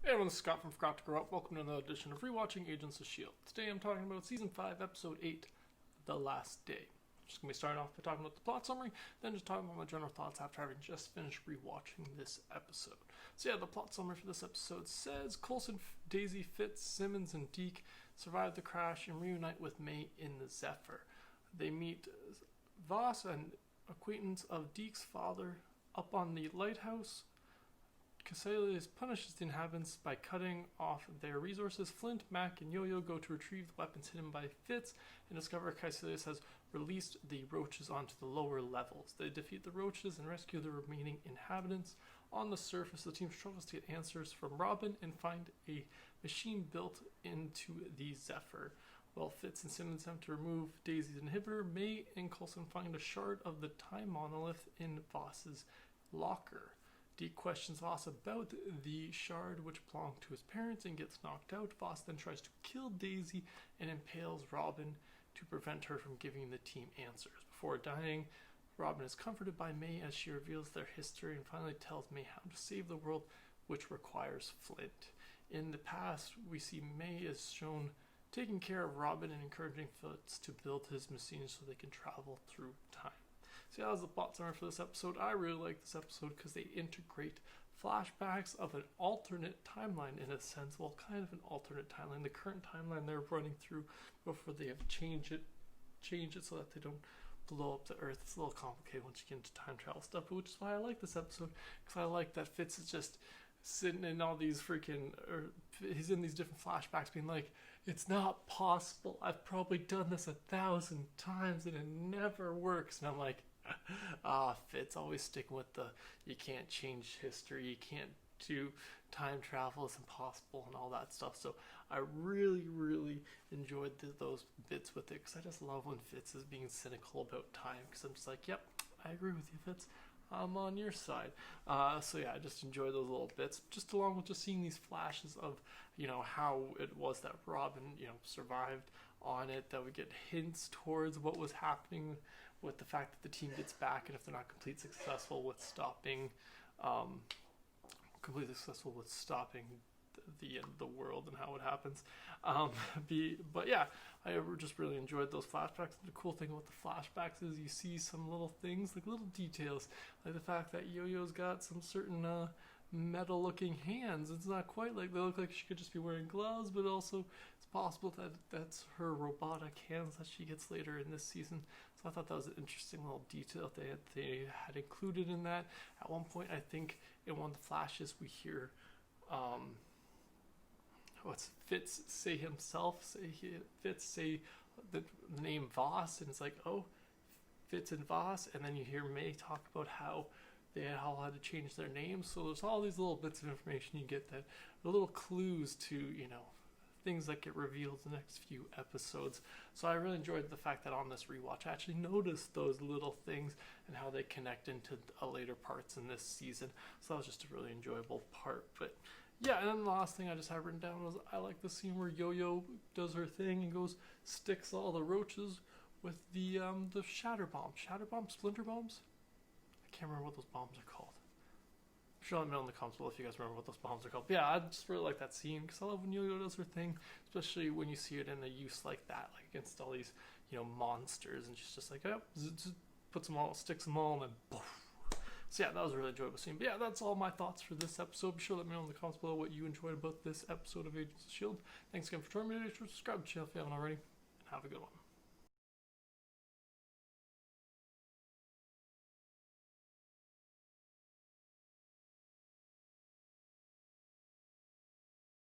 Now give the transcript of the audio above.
Hey everyone, this is Scott from Forgot to Grow Up. Welcome to another edition of ReWatching Agents of S.H.I.E.L.D. Today I'm talking about Season 5, Episode 8, The Last Day. I'm just going to be starting off by talking about the plot summary, then just talking about my general thoughts after having just finished rewatching this episode. So yeah, the plot summary for this episode says Coulson, Daisy, Fitz, Simmons, and Deke survive the crash and reunite with May in the Zephyr. They meet Voss, an acquaintance of Deke's father, up on the lighthouse. Caecilius punishes the inhabitants by cutting off their resources. Flint, Mac, and Yo-Yo go to retrieve the weapons hidden by Fitz and discover Caecilius has released the roaches onto the lower levels. They defeat the roaches and rescue the remaining inhabitants. On the surface, the team struggles to get answers from Robin and find a machine built into the Zephyr. While Fitz and Simmons have to remove Daisy's inhibitor, May and Coulson find a shard of the time monolith in Voss's locker. Deke questions Voss about the shard which belonged to his parents and gets knocked out. Voss then tries to kill Daisy and impales Robin to prevent her from giving the team answers. Before dying, Robin is comforted by May as she reveals their history and finally tells May how to save the world, which requires Flint. In the past, we see May is shown taking care of Robin and encouraging Fitz to build his machines so they can travel through time. So that was the plot summary for this episode. I really like this episode because they integrate flashbacks of an alternate timeline in a sense. Well, kind of an alternate timeline. The current timeline they're running through before they have changed it so that they don't blow up the Earth. It's a little complicated once you get into time travel stuff, but which is why I like this episode, because I like that Fitz is just sitting in all these he's in these different flashbacks being like, it's not possible, I've probably done this 1,000 times and it never works. And I'm like, Fitz always sticking with the you can't change history, you can't do time travel, it's impossible and all that stuff. So I really enjoyed those bits with it, because I just love when Fitz is being cynical about time, because I'm just like, yep, I agree with you, Fitz, I'm on your side. So yeah, I just enjoy those little bits, just along with just seeing these flashes of, how it was that Robin, survived on it, that we get hints towards what was happening with the fact that the team gets back, and if they're not completely successful with stopping the end of the world and how it happens. But yeah, I just really enjoyed those flashbacks. And the cool thing about the flashbacks is you see some little things, like little details, like the fact that Yo-Yo's got some certain metal looking hands. It's not quite like they look like she could just be wearing gloves, but also it's possible that that's her robotic hands that she gets later in this season. So I thought that was an interesting little detail they had included in that. At one point, I think in one of the flashes we hear Fitz say the name Voss, and it's like, oh, Fitz and Voss, and then you hear May talk about how they all had to change their names. So there's all these little bits of information you get that are little clues to, things that get revealed in the next few episodes. So I really enjoyed the fact that on this rewatch I actually noticed those little things and how they connect into later parts in this season. So that was just a really enjoyable part. But yeah, and then the last thing I just have written down was I like the scene where Yo-Yo does her thing and sticks all the roaches with the splinter bombs. I can't remember what those bombs are called. I'm sure let me know in the comments below if you guys remember what those bombs are called. But yeah, I just really like that scene, because I love when Yo-Yo does her thing, especially when you see it in a use like that, like against all these, monsters, and she's just like, oh, sticks them all, and then poof. So yeah, that was a really enjoyable scene. But yeah, that's all my thoughts for this episode. Be sure to let me know in the comments below what you enjoyed about this episode of Agents of S.H.I.E.L.D. Thanks again for joining me today. Subscribe to the channel if you haven't already, and have a good one.